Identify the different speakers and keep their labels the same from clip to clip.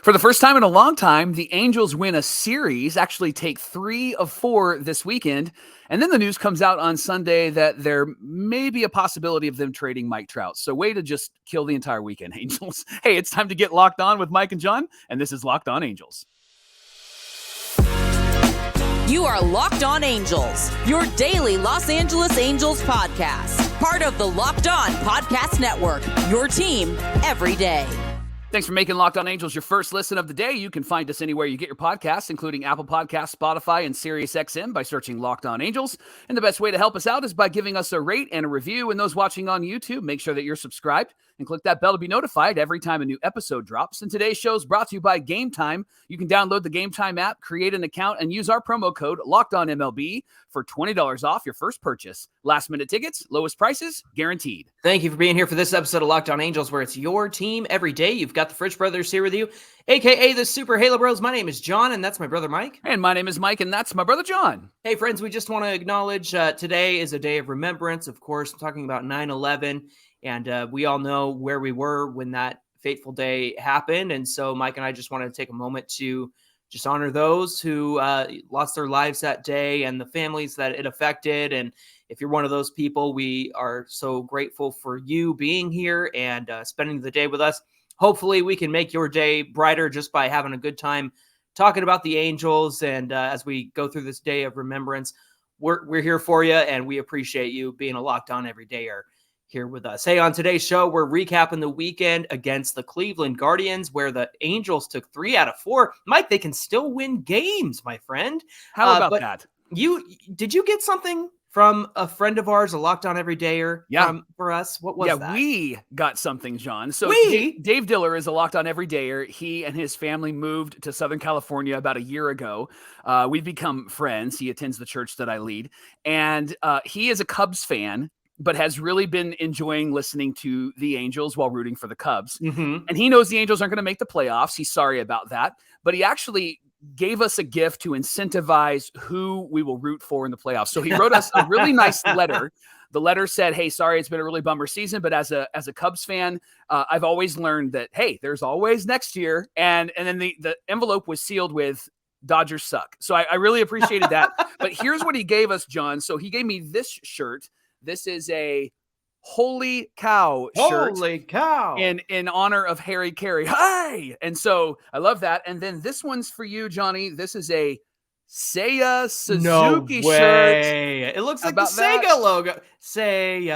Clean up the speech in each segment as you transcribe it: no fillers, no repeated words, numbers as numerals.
Speaker 1: For the first time in a long time, the Angels win a series, actually take 3 of 4 this weekend. And then the news comes out on Sunday that there may be a possibility of them trading Mike Trout. So way to just kill the entire weekend, Angels. Hey, it's time to get locked on with Mike and John, and this is Locked On Angels.
Speaker 2: You are Locked On Angels, your daily Los Angeles Angels podcast. Part of the Locked On Podcast Network, your team every day.
Speaker 1: Thanks for making Locked On Angels your first listen of the day. You can find us anywhere you get your podcasts, including Apple Podcasts, Spotify, and SiriusXM by searching Locked On Angels. And the best way to help us out is by giving us a rate and a review. And those watching on YouTube, make sure that you're subscribed and click that bell to be notified every time a new episode drops. And today's show is brought to you by Game Time. You can download the Game Time app, create an account, and use our promo code LOCKEDONMLB for $20 off your first purchase. Last-minute tickets, lowest prices, guaranteed.
Speaker 3: Thank you for being here for this episode of Locked On Angels, where it's your team every day. You've got the Fridge Brothers here with you, a.k.a. the Super Halo Bros. My name is John, and that's my brother Mike.
Speaker 1: And my name is Mike, and that's my brother John.
Speaker 3: Hey, friends, we just want to acknowledge today is a day of remembrance. Of course, I'm talking about 9/11, and we all know where we were when that fateful day happened. And so Mike and I just wanted to take a moment to just honor those who lost their lives that day and the families that it affected. And if you're one of those people, we are so grateful for you being here and spending the day with us. Hopefully we can make your day brighter just by having a good time talking about the Angels. And as we go through this day of remembrance, we're here for you, and we appreciate you being a Locked On every day here with us. Hey, on today's show, we're recapping the weekend against the Cleveland Guardians, where the Angels took 3 out of 4. Mike, they can still win games, my friend.
Speaker 1: How about that?
Speaker 3: Did you get something from a friend of ours, a Locked On Everydayer, for us? What was that?
Speaker 1: Yeah, we got something, John. So Dave Diller is a Locked On Everydayer. He and his family moved to Southern California about a year ago. We've become friends. He attends the church that I lead, and he is a Cubs fan, but has really been enjoying listening to the Angels while rooting for the Cubs. Mm-hmm. And he knows the Angels aren't going to make the playoffs. He's sorry about that. But he actually gave us a gift to incentivize who we will root for in the playoffs. So he wrote us a really nice letter. The letter said, hey, sorry, it's been a really bummer season, but as a Cubs fan, I've always learned that, hey, there's always next year. And then the envelope was sealed with Dodgers suck. So I really appreciated that. But here's what he gave us, John. So he gave me this shirt. This is a Holy Cow shirt.
Speaker 3: Holy cow.
Speaker 1: In honor of Harry Carey. Hi! And so I love that. And then this one's for you, Johnny. This is a Seiya Suzuki shirt.
Speaker 3: It looks like the Sega logo. Seiya.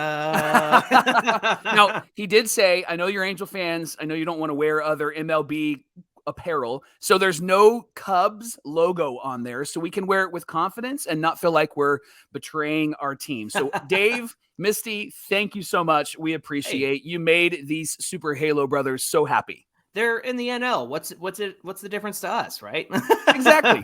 Speaker 1: Now, he did say, I know you're Angel fans. I know you don't want to wear other MLB apparel. So there's no Cubs logo on there, so we can wear it with confidence and not feel like we're betraying our team. So Dave, Misty, thank you so much. We appreciate you made these Super Halo brothers so happy.
Speaker 3: They're in the NL. What's the difference to us, right?
Speaker 1: Exactly.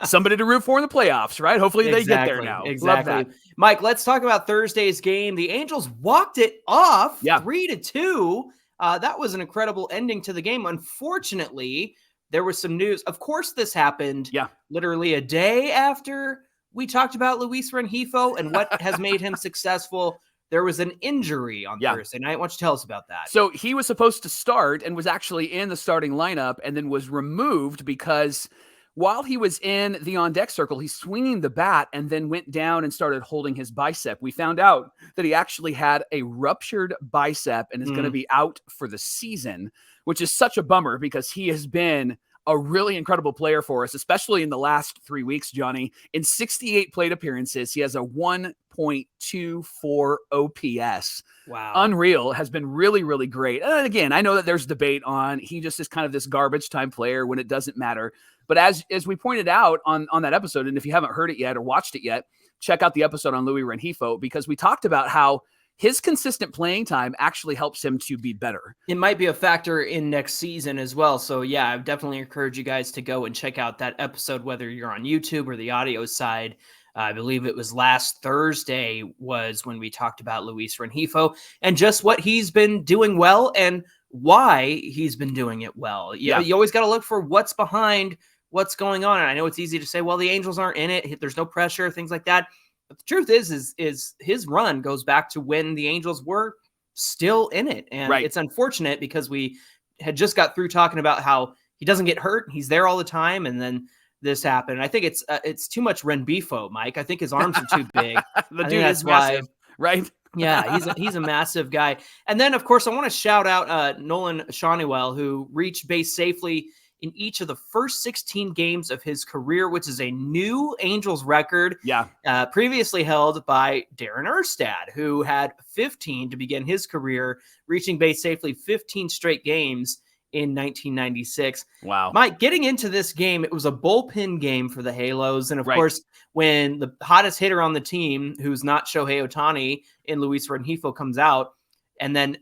Speaker 1: Somebody to root for in the playoffs, right? Hopefully they get there now.
Speaker 3: Exactly.
Speaker 1: Love that.
Speaker 3: Mike, let's talk about Thursday's game. The Angels walked it off 3-2. That was an incredible ending to the game. Unfortunately, there was some news. Of course, this happened literally a day after we talked about Luis Rengifo and what has made him successful. There was an injury on Thursday night. Why don't you tell us about that?
Speaker 1: So he was supposed to start and was actually in the starting lineup and then was removed because while he was in the on-deck circle, he's swinging the bat and then went down and started holding his bicep. We found out that he actually had a ruptured bicep and is going to be out for the season, which is such a bummer because he has been a really incredible player for us, especially in the last 3 weeks, Johnny. In 68 plate appearances, he has a 1.24 OPS.
Speaker 3: Wow.
Speaker 1: Unreal. Has been really, really great. And again, I know that there's debate on he just is kind of this garbage time player when it doesn't matter. But as we pointed out on that episode, and if you haven't heard it yet or watched it yet, check out the episode on Luis Rengifo, because we talked about how his consistent playing time actually helps him to be better.
Speaker 3: It might be a factor in next season as well. So yeah, I definitely encourage you guys to go and check out that episode, whether you're on YouTube or the audio side. I believe it was last Thursday was when we talked about Luis Rengifo and just what he's been doing well and why he's been doing it well. You always got to look for what's behind what's going on. And I know it's easy to say, well, the Angels aren't in it. There's no pressure, things like that. But the truth is his run goes back to when the Angels were still in it. And it's unfortunate because we had just got through talking about how he doesn't get hurt. He's there all the time. And then this happened. I think it's too much Rengifo, Mike. I think his arms are too big.
Speaker 1: The dude is massive, right?
Speaker 3: Yeah, he's a massive guy. And then, of course, I want to shout out Nolan Schanuel, who reached base safely in each of the first 16 games of his career, which is a new Angels record.
Speaker 1: Yeah.
Speaker 3: Previously held by Darren Erstad, who had 15 to begin his career, reaching base safely 15 straight games in 1996.
Speaker 1: Wow.
Speaker 3: Mike, getting into this game, it was a bullpen game for the Halos. And of course, when the hottest hitter on the team, who's not Shohei Ohtani in Luis Rengifo, comes out, and then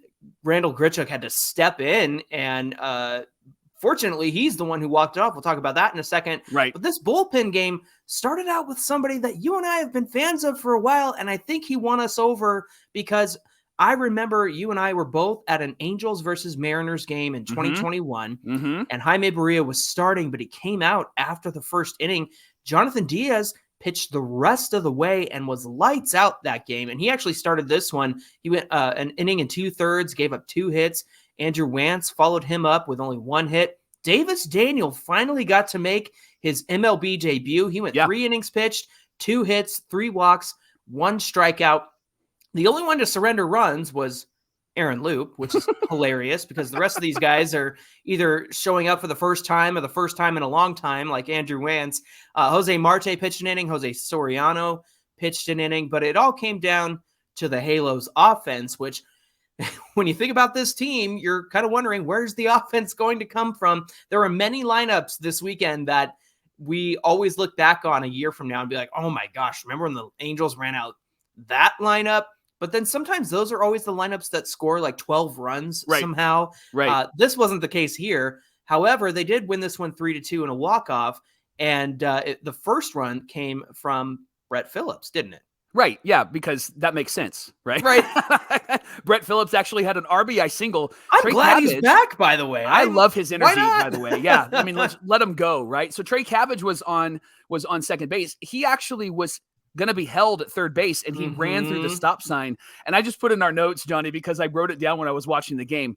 Speaker 3: Randall Grichuk had to step in, and fortunately, he's the one who walked it off. We'll talk about that in a second.
Speaker 1: Right.
Speaker 3: But this bullpen game started out with somebody that you and I have been fans of for a while, and I think he won us over because I remember you and I were both at an Angels versus Mariners game in 2021, and Jaime Barria was starting, but he came out after the first inning. Jonathan Diaz pitched the rest of the way and was lights out that game, and he actually started this one. He went an inning and 2/3, gave up 2 hits. Andrew Wantz followed him up with only 1 hit. Davis Daniel finally got to make his MLB debut. He went 3 innings pitched, 2 hits, 3 walks, 1 strikeout. The only one to surrender runs was Aaron Loop, which is hilarious because the rest of these guys are either showing up for the first time or the first time in a long time, like Andrew Wantz. Jose Marte pitched an inning. Jose Soriano pitched an inning. But it all came down to the Halos offense, which when you think about this team, you're kind of wondering, where's the offense going to come from? There are many lineups this weekend that we always look back on a year from now and be like, oh my gosh, remember when the Angels ran out that lineup? But then sometimes those are always the lineups that score like 12 runs somehow.
Speaker 1: Right.
Speaker 3: This wasn't the case here. However, they did win this one 3-2 in a walk-off. And the first run came from Brett Phillips, didn't it?
Speaker 1: Right. Yeah, because that makes sense, right?
Speaker 3: Right.
Speaker 1: Brett Phillips actually had an RBI single.
Speaker 3: I'm glad he's back, by the way.
Speaker 1: I love his energy, by the way. Yeah. I mean, let him go, right? So Trey Cabbage was on second base. He actually was going to be held at third base, and he ran through the stop sign. And I just put in our notes, Johnny, because I wrote it down when I was watching the game.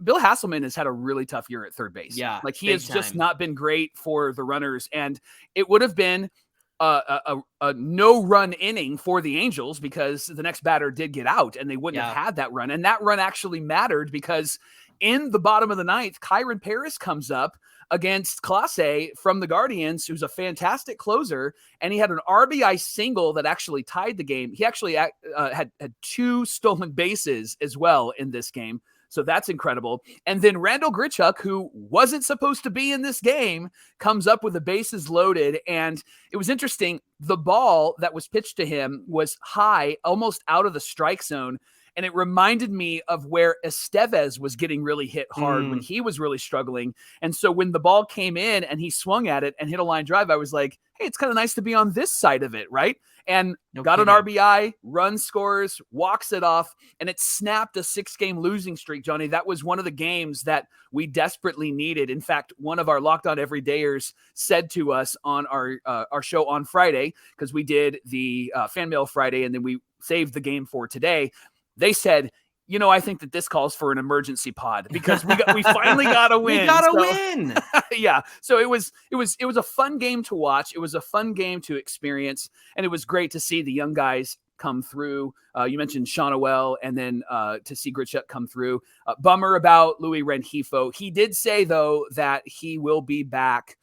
Speaker 1: Bill Hasselman has had a really tough year at third base.
Speaker 3: Yeah.
Speaker 1: Like he has just not been great for the runners. And it would have been a no-run inning for the Angels because the next batter did get out and they wouldn't have had that run. And that run actually mattered because in the bottom of the ninth, Kyron Paris comes up against Clase from the Guardians, who's a fantastic closer, and he had an RBI single that actually tied the game. He actually had 2 stolen bases as well in this game. So that's incredible. And then Randall Grichuk, who wasn't supposed to be in this game, comes up with the bases loaded. And it was interesting. The ball that was pitched to him was high, almost out of the strike zone. And it reminded me of where Estevez was getting really hit hard when he was really struggling. And so when the ball came in and he swung at it and hit a line drive, I was like, hey, it's kind of nice to be on this side of it, right? And got an RBI, run scores, walks it off, and it snapped a 6-game losing streak, Johnny. That was one of the games that we desperately needed. In fact, one of our Locked On Everydayers said to us on our show on Friday, because we did the Fan Mail Friday and then we saved the game for today. They said, you know, I think that this calls for an emergency pod because we finally got a win.
Speaker 3: We got a win.
Speaker 1: Yeah. So it was a fun game to watch. It was a fun game to experience. And it was great to see the young guys come through. You mentioned Schanuel and then to see Grichuk come through. Bummer about Luis Rengifo. He did say, though, that he will be back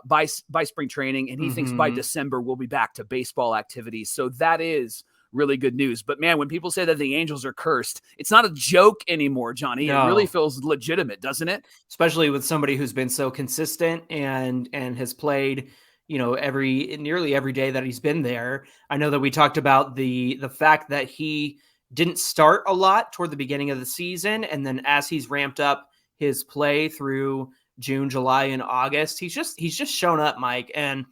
Speaker 1: by spring training. And he thinks by December we'll be back to baseball activities. So that is really good news. But man, when people say that the Angels are cursed, it's not a joke anymore, Johnny. No. It really feels legitimate, doesn't it?
Speaker 3: Especially with somebody who's been so consistent and has played, you know, nearly every day that he's been there. I know that we talked about the fact that he didn't start a lot toward the beginning of the season, and then as he's ramped up his play through June, July, and August, he's just shown up, Mike, and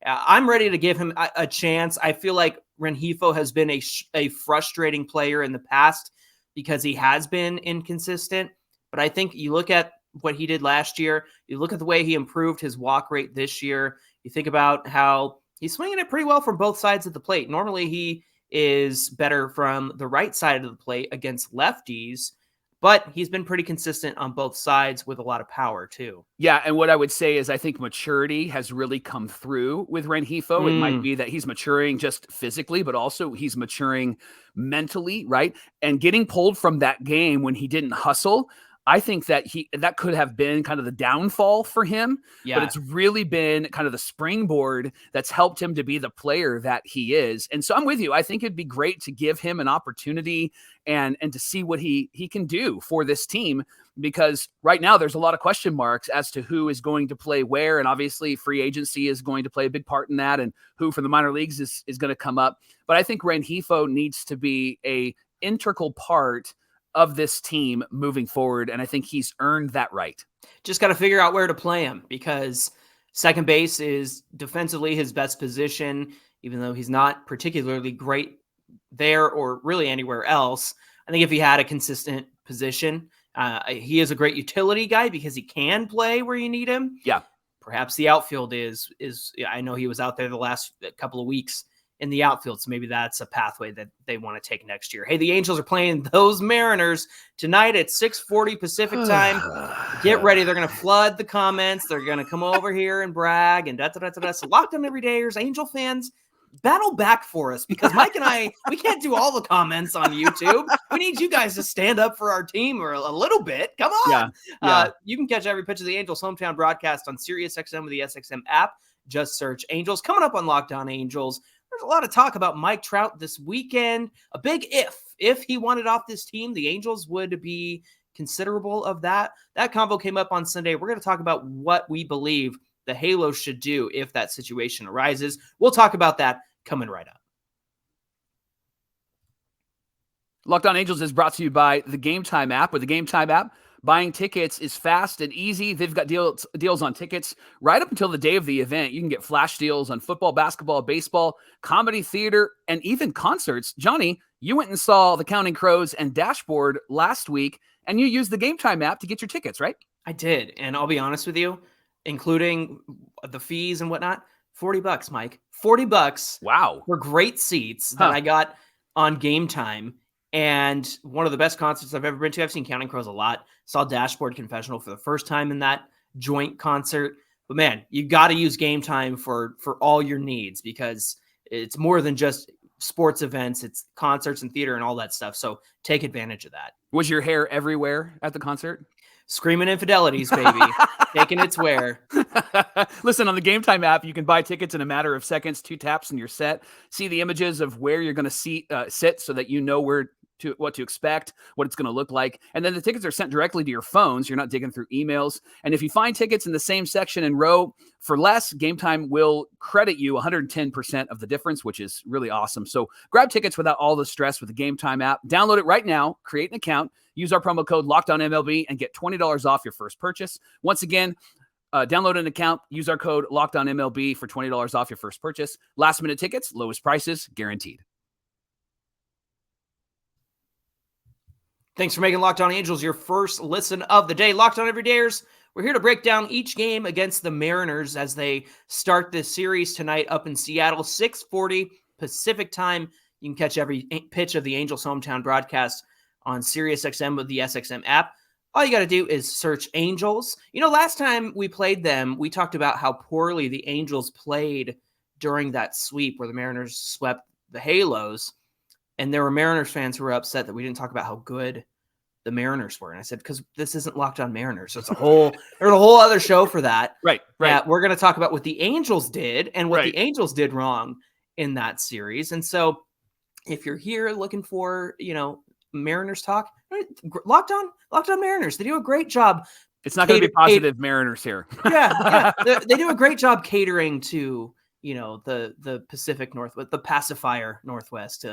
Speaker 3: I'm ready to give him a chance. I feel like Rengifo has been a frustrating player in the past because he has been inconsistent. But I think you look at what he did last year, you look at the way he improved his walk rate this year, you think about how he's swinging it pretty well from both sides of the plate. Normally he is better from the right side of the plate against lefties, but he's been pretty consistent on both sides with a lot of power too.
Speaker 1: Yeah, and what I would say is I think maturity has really come through with Rengifo. It might be that he's maturing just physically, but also he's maturing mentally, right? And getting pulled from that game when he didn't hustle, I think that that could have been kind of the downfall for him, but it's really been kind of the springboard that's helped him to be the player that he is. And so I'm with you. I think it'd be great to give him an opportunity and to see what he can do for this team, because right now there's a lot of question marks as to who is going to play where. And obviously free agency is going to play a big part in that, and who from the minor leagues is going to come up. But I think Rengifo needs to be a integral part of this team moving forward, and I think he's earned that right.
Speaker 3: Just got to figure out where to play him, because second base is defensively his best position, even though he's not particularly great there or really anywhere else. I think if he had a consistent position, he is a great utility guy because he can play where you need him.
Speaker 1: Yeah.
Speaker 3: Perhaps the outfield is I know he was out there the last couple of weeks in the outfield, so maybe that's a pathway that they want to take next year. Hey, the Angels are playing those Mariners tonight at 6:40 Pacific time. Get ready. They're going to flood the comments. They're going to come over here and brag and da-da-da-da-da. So Locked On Everydayers, Angel fans, battle back for us, because Mike and I, we can't do all the comments on YouTube. We need you guys to stand up for our team or a little bit. Come on.
Speaker 1: Yeah.
Speaker 3: You can catch every pitch of the Angels hometown broadcast on SiriusXM with the SXM app. Just search Angels. Coming up on Locked On Angels, there's a lot of talk about Mike Trout this weekend. A big if he wanted off this team, the Angels would be considerable of that. That convo came up on Sunday. We're going to talk about what we believe the Halos should do if that situation arises. We'll talk about that coming right up.
Speaker 1: Locked On Angels is brought to you by the Game Time app. With the Game Time app, buying tickets is fast and easy. They've got deals on tickets right up until the day of the event. You can get flash deals on football, basketball, baseball, comedy, theater, and even concerts. Johnny, you went and saw the Counting Crows and Dashboard last week, and you used the Game Time app to get your tickets, right?
Speaker 3: I did, and I'll be honest with you, including the fees and whatnot, $40, Mike. $40.
Speaker 1: Wow.
Speaker 3: For great seats that I got on Game Time. And one of the best concerts I've ever been to. I've seen Counting Crows a lot. Saw Dashboard Confessional for the first time in that joint concert. But man, you got to use Game Time for all your needs, because it's more than just sports events. It's concerts and theater and all that stuff. So take advantage of that.
Speaker 1: Was your hair everywhere at the concert?
Speaker 3: Screaming infidelities, baby. Taking its wear.
Speaker 1: Listen, on the Game Time app, you can buy tickets in a matter of seconds, 2 taps and you're set. See the images of where you're going to sit so that you know what to expect, what it's going to look like. And then the tickets are sent directly to your phones. You're not digging through emails. And if you find tickets in the same section and row for less, Game Time will credit you 110% of the difference, which is really awesome. So grab tickets without all the stress with the Game Time app. Download it right now, create an account, use our promo code LOCKEDONMLB, and get $20 off your first purchase. Once again, download an account, use our code LOCKEDONMLB for $20 off your first purchase. Last minute tickets, lowest prices guaranteed.
Speaker 3: Thanks for making Locked On Angels your first listen of the day. Locked On Everydayers, we're here to break down each game against the Mariners as they start this series tonight up in Seattle, 6:40 Pacific time. You can catch every pitch of the Angels hometown broadcast on SiriusXM with the SXM app. All you got to do is search Angels. You know, last time we played them, we talked about how poorly the Angels played during that sweep where the Mariners swept the Halos. And there were Mariners fans who were upset that we didn't talk about how good the Mariners were. And I said, because this isn't Locked On Mariners. So it's there's a whole other show for that.
Speaker 1: Right.
Speaker 3: We're going to talk about what the Angels did and what the Angels did wrong in that series. And so if you're here looking for, Mariners talk, Locked On Mariners, they do a great job.
Speaker 1: It's not going to be positive Mariners here.
Speaker 3: Yeah. They do a great job catering to, the Pacific Northwest, the pacifier Northwest.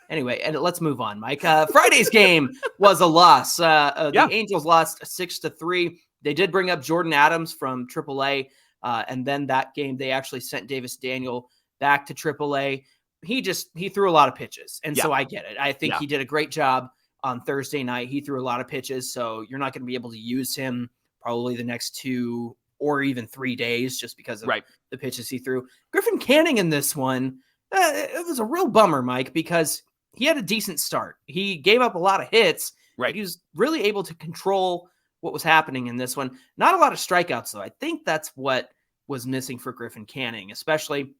Speaker 3: Anyway, and let's move on, Mike. Friday's game was a loss. The Angels lost 6-3. They did bring up Jordan Adams from AAA. And then that game, they actually sent Davis Daniel back to AAA. He threw a lot of pitches. And so I get it. I think he did a great job on Thursday night. He threw a lot of pitches. So you're not going to be able to use him probably the next 2 or even 3 days just because of the pitches he threw. Griffin Canning in this one, it was a real bummer, Mike, because he had a decent start. He gave up a lot of hits,
Speaker 1: Right.
Speaker 3: He was really able to control what was happening in this one. Not a lot of strikeouts, though. I think that's what was missing for Griffin Canning, especially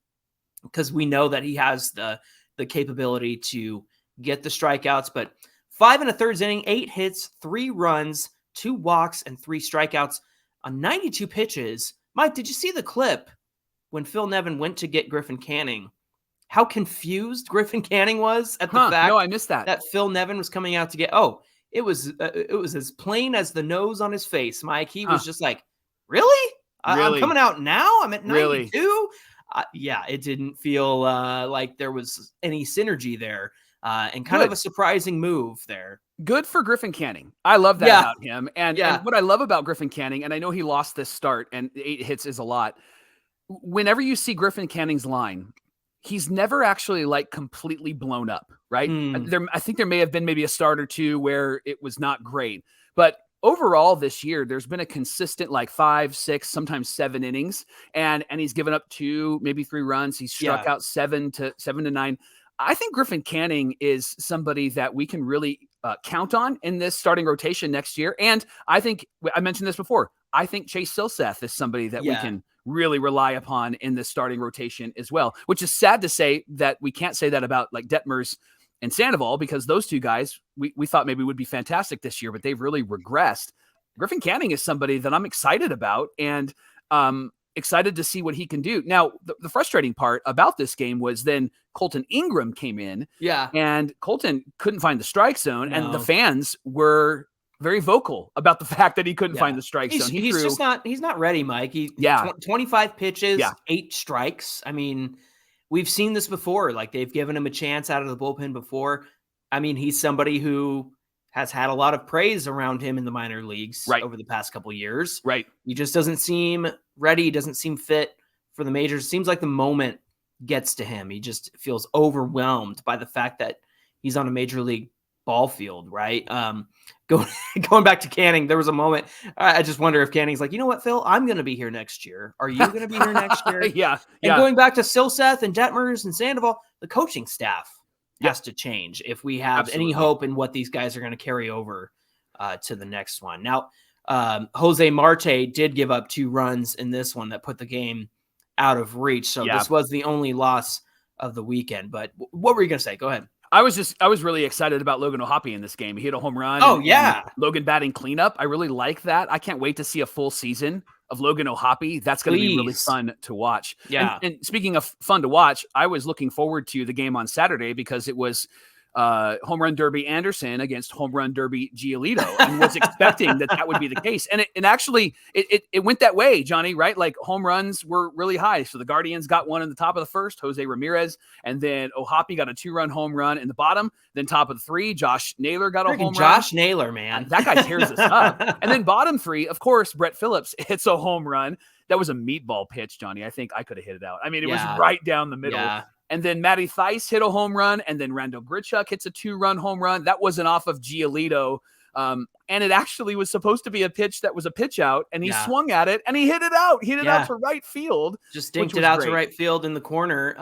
Speaker 3: because we know that he has the capability to get the strikeouts. But 5 1/3 inning, 8 hits, 3 runs, 2 walks, and 3 strikeouts on 92 pitches. Mike, did you see the clip when Phil Nevin went to get Griffin Canning? How confused Griffin Canning was at the fact
Speaker 1: no, I missed that
Speaker 3: Phil Nevin was coming out to get. It was as plain as the nose on his face, Mike. He was just like, really? I'm coming out now? I'm at 92? Really? Yeah, it didn't feel like there was any synergy there. And kind of a surprising move there.
Speaker 1: Good for Griffin Canning. I love that about him. And what I love about Griffin Canning, and I know he lost this start, and 8 hits is a lot. Whenever you see Griffin Canning's line, he's never actually like completely blown up, right? I think there may have been maybe a start or two where it was not great, but overall this year, there's been a consistent like 5, 6, sometimes 7 innings, and he's given up 2, maybe 3 runs. He's struck out 7 to 9. I think Griffin Canning is somebody that we can really count on in this starting rotation next year. And I think I mentioned this before. I think Chase Silseth is somebody that we can really rely upon in the starting rotation as well, which is sad to say that we can't say that about like Detmers and Sandoval, because those 2 guys we thought maybe would be fantastic this year, but they've really regressed. Griffin Canning is somebody that I'm excited about and excited to see what he can do. Now, the frustrating part about this game was then Colton Ingram came in and Colton couldn't find the strike zone and the fans were very vocal about the fact that he couldn't find the strike zone.
Speaker 3: He's not ready, Mike. 25 pitches, 8 strikes. I mean, we've seen this before. Like, they've given him a chance out of the bullpen before. I mean, he's somebody who has had a lot of praise around him in the minor leagues over the past couple of years.
Speaker 1: Right.
Speaker 3: He just doesn't seem ready. Doesn't seem fit for the majors. Seems like the moment gets to him. He just feels overwhelmed by the fact that he's on a major league ball field, right? Going back to Canning, there was a moment. I just wonder if Canning's like, you know what, Phil, I'm going to be here next year. Are you going to be here next year? And going back to Silseth and Detmers and Sandoval, the coaching staff has to change if we have any hope in what these guys are going to carry over to the next one. Now, Jose Marte did give up 2 runs in this one that put the game out of reach. So this was the only loss of the weekend. But what were you going to say? Go ahead.
Speaker 1: I was really excited about Logan O'Hoppe in this game. He hit a home run. And Logan batting cleanup. I really like that. I can't wait to see a full season of Logan O'Hoppe. That's going to be really fun to watch. Yeah. And speaking of fun to watch, I was looking forward to the game on Saturday because it was home run derby Anderson against home run derby Giolito, and was expecting that would be the case. And it actually went that way, Johnny, right? Like, home runs were really high. So the Guardians got one in the top of the first, Jose Ramirez, and then O'Hoppe got a 2-run home run in the bottom. Then top of the 3, Josh Naylor got a home run.
Speaker 3: Josh Naylor, man.
Speaker 1: That guy tears us up. And then bottom 3, of course, Brett Phillips hits a home run. That was a meatball pitch, Johnny. I think I could have hit it out. I mean, it was right down the middle. Yeah. And then Matty Theis hit a home run, and then Randall Grichuk hits a 2-run home run. That wasn't off of Giolito. And it actually was supposed to be a pitch that was a pitch out, and he swung at it, and he hit it out. He hit it out to right field.
Speaker 3: Just dinked it out to right field in the corner.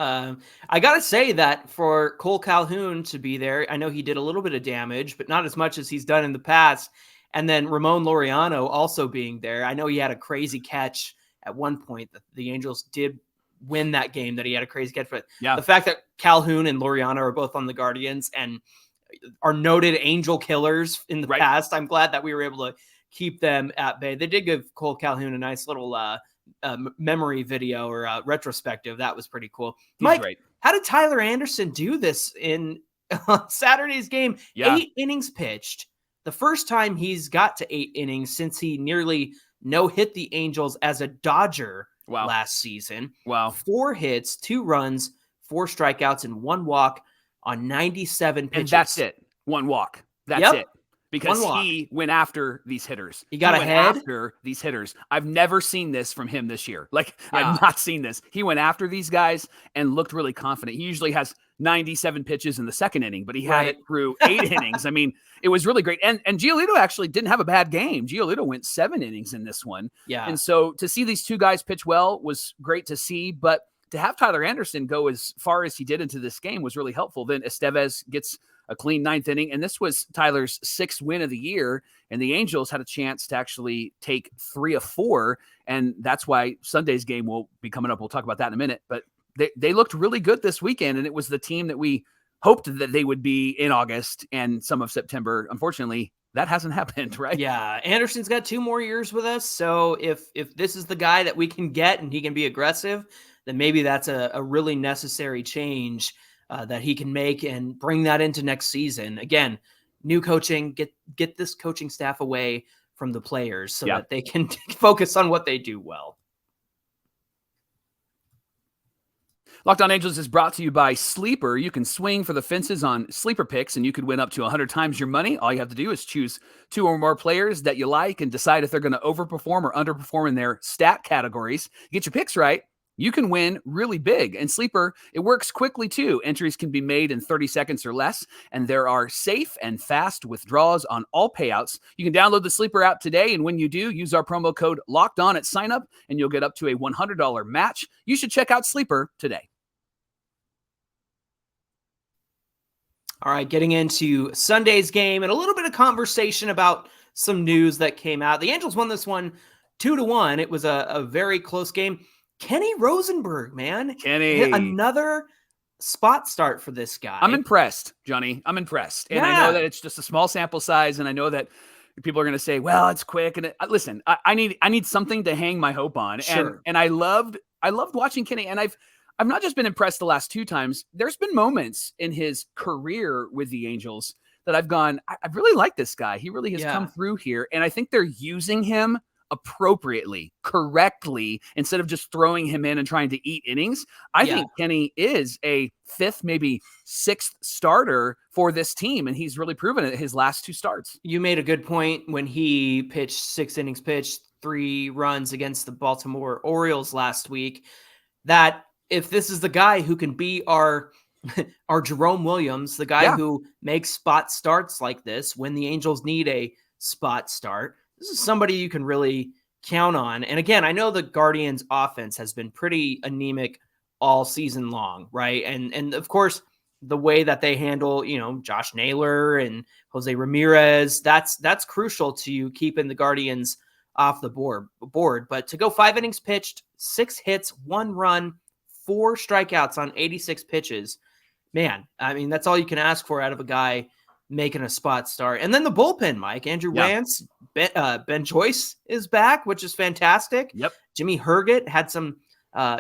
Speaker 3: I got to say that for Cole Calhoun to be there, I know he did a little bit of damage, but not as much as he's done in the past. And then Ramon Laureano also being there. I know he had a crazy catch at one point that the Angels did win that game, that he had a crazy catch. But the fact that Calhoun and Laureano are both on the Guardians and are noted Angel killers in the past, I'm glad that we were able to keep them at bay. They did give Cole Calhoun a nice little memory video or retrospective. That was pretty cool. Mike, how did Tyler Anderson do this in Saturday's game? 8 innings pitched. The first time he's got to 8 innings since he nearly no-hit the Angels as a Dodger last season. 4 hits, 2 runs, 4 strikeouts, and 1 walk on 97 pitches.
Speaker 1: And that's it. 1 walk. That's it. Because he went after these hitters.
Speaker 3: He got ahead
Speaker 1: after these hitters. I've never seen this from him this year. I've not seen this. He went after these guys and looked really confident. He usually has 97 pitches in the second inning, but he had it through 8 innings. I mean, it was really great. And Giolito actually didn't have a bad game. Giolito went 7 innings in this one. Yeah. And so to see these 2 guys pitch well was great to see, but to have Tyler Anderson go as far as he did into this game was really helpful. Then Estevez gets a clean 9th inning. And this was Tyler's 6th win of the year. And the Angels had a chance to actually take 3 of 4. And that's why Sunday's game will be coming up. We'll talk about that in a minute. But they looked really good this weekend. And it was the team that we hoped that they would be in August and some of September. Unfortunately, that hasn't happened, right?
Speaker 3: Yeah. Anderson's got 2 more years with us. So if this is the guy that we can get and he can be aggressive, then maybe that's a really necessary change that he can make and bring that into next season. Again, new coaching, get this coaching staff away from the players so that they can focus on what they do well.
Speaker 1: Locked On Angels is brought to you by Sleeper. You can swing for the fences on Sleeper picks, and you could win up to 100 times your money. All you have to do is choose 2 or more players that you like and decide if they're going to overperform or underperform in their stat categories. Get your picks right, you can win really big. And Sleeper, it works quickly too. Entries can be made in 30 seconds or less, and there are safe and fast withdrawals on all payouts. You can download the Sleeper app today, and when you do, use our promo code LOCKEDON at sign up, and you'll get up to a $100 match. You should check out Sleeper today.
Speaker 3: All right, getting into Sunday's game and a little bit of conversation about some news that came out. The Angels won this one 2-1. It was a very close game. Kenny Rosenberg, man.
Speaker 1: Kenny.
Speaker 3: Another spot start for this guy.
Speaker 1: I'm impressed, Johnny. I'm impressed. And I know that it's just a small sample size, and I know that people are going to say, well, it's quick. And listen, I need something to hang my hope on.
Speaker 3: Sure.
Speaker 1: And I loved watching Kenny, and I've not just been impressed the last 2 times. There's been moments in his career with the Angels that I've gone, I really like this guy. He really has come through here. And I think they're using him appropriately, correctly, instead of just throwing him in and trying to eat innings. I think Kenny is a 5th, maybe 6th starter for this team, and he's really proven it his last 2 starts.
Speaker 3: You made a good point when he pitched 6 innings pitched, 3 runs against the Baltimore Orioles last week, that if this is the guy who can be our Jerome Williams, the guy who makes spot starts like this when the Angels need a spot start, this is somebody you can really count on. And again, I know the Guardians offense has been pretty anemic all season long, right? And of course, the way that they handle, Josh Naylor and Jose Ramirez, that's crucial to keeping the Guardians off the board. But to go 5 innings pitched, 6 hits, 1 run, 4 strikeouts on 86 pitches, man, I mean, that's all you can ask for out of a guy making a spot start. And then the bullpen, Mike, Andrew Wance, Ben Joyce is back, which is fantastic.
Speaker 1: Yep.
Speaker 3: Jimmy Herget had some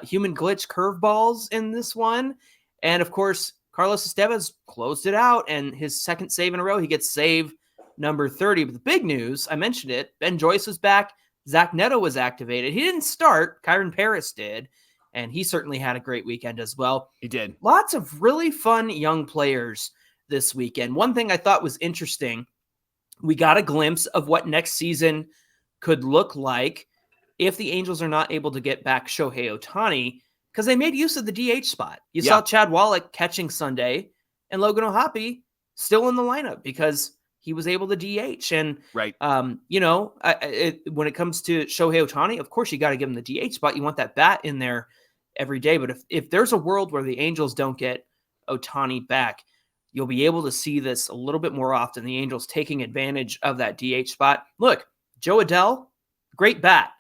Speaker 3: human glitch curveballs in this one. And of course, Carlos Estevez closed it out, and his 2nd save in a row, he gets save number 30. But the big news, I mentioned it, Ben Joyce was back. Zach Neto was activated. He didn't start. Kyron Paris did. And he certainly had a great weekend as well.
Speaker 1: He did.
Speaker 3: Lots of really fun young players this weekend. One thing I thought was interesting, we got a glimpse of what next season could look like if the Angels are not able to get back Shohei Ohtani, because they made use of the DH spot. You saw Chad Wallach catching Sunday, and Logan O'Hoppe still in the lineup because he was able to DH. And,
Speaker 1: right.
Speaker 3: when it comes to Shohei Ohtani, of course, you got to give him the DH spot. You want that bat in there every day. But if there's a world where the Angels don't get Ohtani back, you'll be able to see this a little bit more often, the Angels taking advantage of that DH spot. Look, Joe Adell, great bat.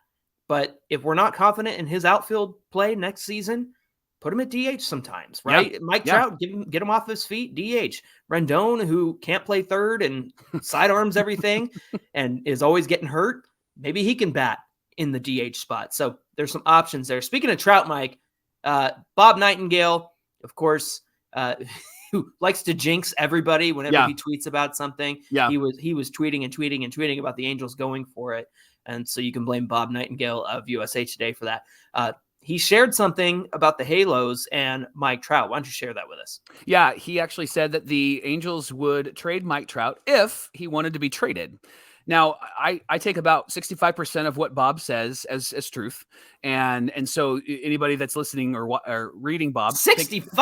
Speaker 3: But if we're not confident in his outfield play next season, put him at DH sometimes, right? Yeah. Mike Trout, get him off his feet, DH. Rendon, who can't play third and sidearms everything and is always getting hurt, maybe he can bat in the DH spot. So there's some options there. Speaking of Trout, Mike, Bob Nightingale, of course, who likes to jinx everybody whenever he tweets about something. Yeah. He was tweeting about the Angels going for it. And so you can blame Bob Nightingale of USA Today for that. He shared something about the Halos and Mike Trout. Why don't you share that with us?
Speaker 1: Yeah, he actually said that the Angels would trade Mike Trout if he wanted to be traded. Now, I take about 65% of what Bob says as truth. And so anybody that's listening or reading Bob.
Speaker 3: 65?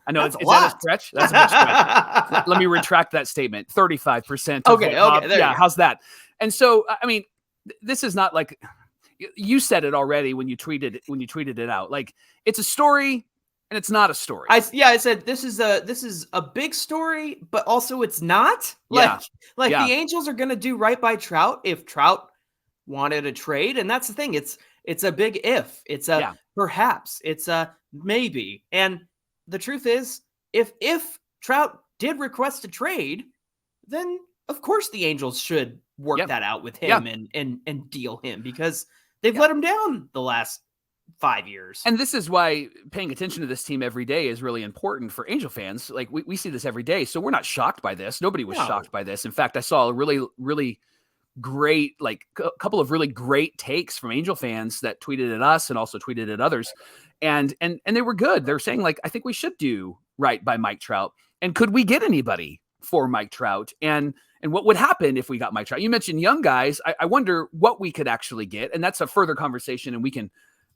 Speaker 1: I know. Is that a stretch? That's a big stretch. Let me retract that statement. 35%.
Speaker 3: Okay.
Speaker 1: How's that? And so, I mean, this is not like you said it already when you tweeted it out. Like, it's a story And it's not a story.
Speaker 3: I said this is a big story, but also it's not.
Speaker 1: Yeah.
Speaker 3: The Angels are going to do right by Trout if Trout wanted a trade, and that's the thing. It's a big if. It's a perhaps. It's a maybe. And the truth is, if Trout did request a trade, then of course the Angels should work that out with him and deal him, because they've let him down the last 5 years.
Speaker 1: And this is why paying attention to this team every day is really important for Angel fans. Like we see this every day. So we're not shocked by this. Nobody was shocked by this. In fact, I saw a really, really great, like a couple of really great takes from Angel fans that tweeted at us and also tweeted at others. And they were good. They're saying, like, I think we should do right by Mike Trout. And could we get anybody for Mike Trout? And what would happen if we got Mike Trout? You mentioned young guys. I wonder what we could actually get. And that's a further conversation, and we can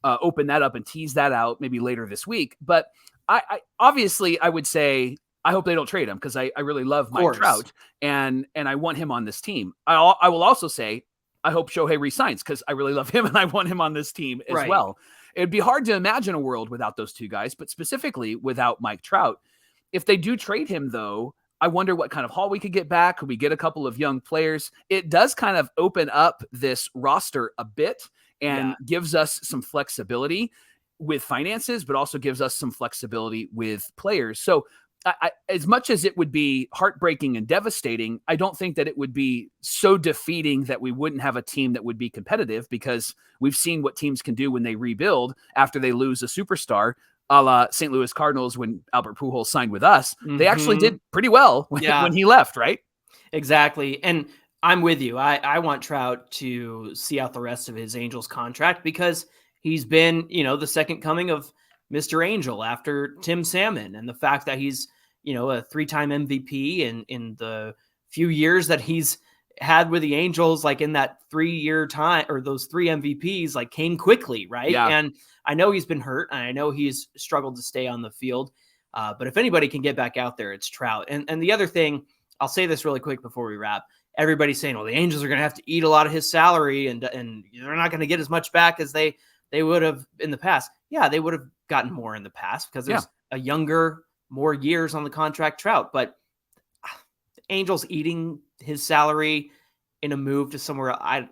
Speaker 1: open that up and tease that out maybe later this week. But I obviously I would say I hope they don't trade him, because I really love Mike Trout and I want him on this team. I will also say I hope Shohei resigns, because I really love him and I want him on this team as well. It'd be hard to imagine a world without those two guys, but specifically without Mike Trout. If they do trade him, though, I wonder what kind of haul we could get back. Could we get a couple of young players? It does kind of open up this roster a bit and gives us some flexibility with finances, but also gives us some flexibility with players. So as much as it would be heartbreaking and devastating, I don't think that it would be so defeating that we wouldn't have a team that would be competitive, because we've seen what teams can do when they rebuild after they lose a superstar, a la St. Louis Cardinals when Albert Pujols signed with us. They actually did pretty well when he left, right?
Speaker 3: Exactly. And I'm with you. I want Trout to see out the rest of his Angels contract, because he's been, the second coming of Mr. Angel after Tim Salmon, and the fact that he's, a 3-time MVP in the few years that he's had with the Angels, like in that 3-year time, or those 3 MVPs, like came quickly. Right. Yeah. And I know he's been hurt, and I know he's struggled to stay on the field. But if anybody can get back out there, it's Trout. And the other thing, I'll say this really quick before we wrap. Everybody's saying, well, the Angels are going to have to eat a lot of his salary, and they're not going to get as much back as they would have in the past. Yeah, they would have gotten more in the past, because there's a younger, more years on the contract Trout. But the Angels eating his salary in a move to somewhere, I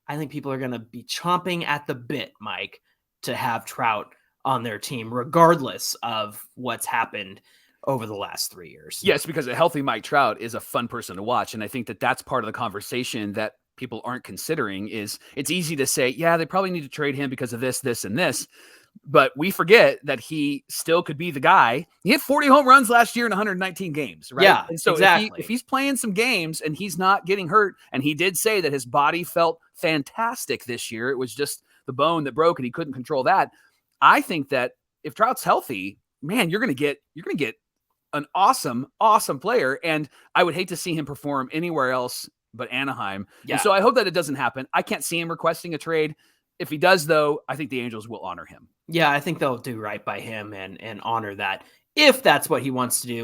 Speaker 3: think people are going to be chomping at the bit, Mike, to have Trout on their team, regardless of what's happened over the last 3 years.
Speaker 1: Yes, because a healthy Mike Trout is a fun person to watch. And I think that that's part of the conversation that people aren't considering. Is it's easy to say, yeah, they probably need to trade him because of this, this, and this. But we forget that he still could be the guy. He hit 40 home runs last year in 119 games, right?
Speaker 3: Yeah,
Speaker 1: and so
Speaker 3: exactly.
Speaker 1: If he's playing some games and he's not getting hurt, and he did say that his body felt fantastic this year, it was just the bone that broke and he couldn't control that. I think that if Trout's healthy, man, you're going to get an awesome, awesome player. And I would hate to see him perform anywhere else but Anaheim. Yeah. And so I hope that it doesn't happen. I can't see him requesting a trade. If he does, though, I think the Angels will honor him.
Speaker 3: Yeah, I think they'll do right by him and honor that, if that's what he wants to do.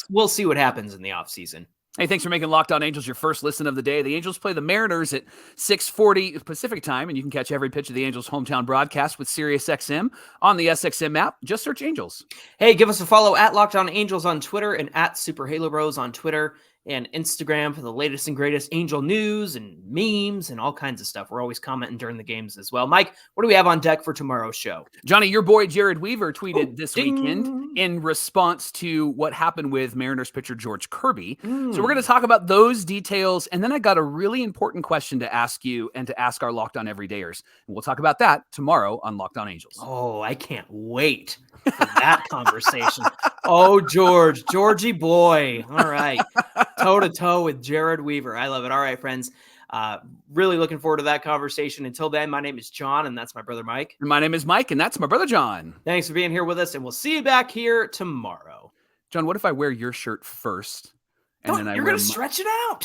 Speaker 3: We'll see what happens in the offseason.
Speaker 1: Hey, thanks for making Locked On Angels your first listen of the day. The Angels play the Mariners at 6:40 Pacific time, and you can catch every pitch of the Angels' hometown broadcast with SiriusXM on the SXM app. Just search Angels.
Speaker 3: Hey, give us a follow at Locked On Angels on Twitter and at Super Halo Bros on Twitter and Instagram for the latest and greatest Angel news and memes and all kinds of stuff. We're always commenting during the games as well. Mike, what do we have on deck for tomorrow's show?
Speaker 1: Johnny, your boy Jared Weaver tweeted this weekend in response to what happened with Mariners pitcher George Kirby. So we're going to talk about those details, and then I got a really important question to ask you and to ask our Locked On Everydayers. And we'll talk about that tomorrow on Locked On Angels.
Speaker 3: Oh, I can't wait for that conversation. Oh, Georgie boy. All right. Toe-to-toe with Jared Weaver. I love it. All right, friends. Really looking forward to that conversation. Until then, my name is John, and that's my brother Mike.
Speaker 1: And my name is Mike, and that's my brother John.
Speaker 3: Thanks for being here with us, and we'll see you back here tomorrow.
Speaker 1: John, what if I wear your shirt first?
Speaker 3: And then you're going to stretch it out.